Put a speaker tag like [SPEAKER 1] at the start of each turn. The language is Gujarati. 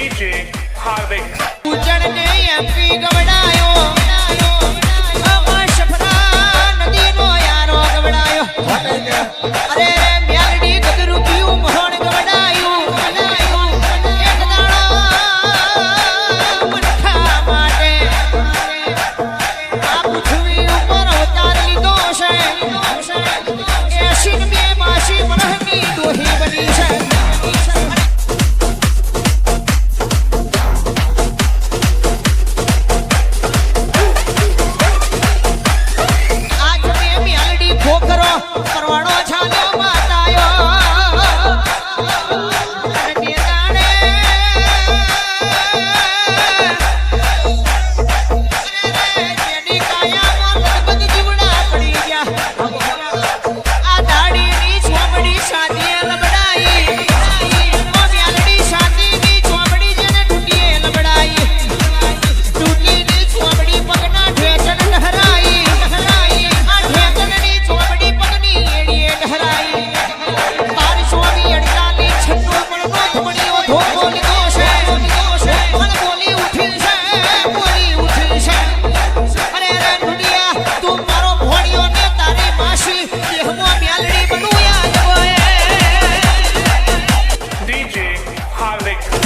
[SPEAKER 1] DJ Hardik.
[SPEAKER 2] ઉજણ ને એમપી ગવડાયો આમાં સફરા નદીનો યારો ગવડાયો અરે મ્યાલડી ગદરું પીયું મોહણ ગવડાયું એક દાડા મનખા માટે આ પૃથ્વી ઉપર અવતાર લીધો છે 82 માસી મરહની દોહી બની છે પરવાણો છાલ્યો માતાયો અને દાણે જેની કાયામાં લગભગ જીવડા પડી ગયા આ દાડીની ચોમડી સાદીએ લબડાઈ મ્યાલડી સાદીની ચોમડી જેને તૂટીએ લબડાઈ તૂટીની ચોમડી પગના ઢેચણ લહરાઈ આ ઢેચણની ચોમડી
[SPEAKER 1] DJ Hardik.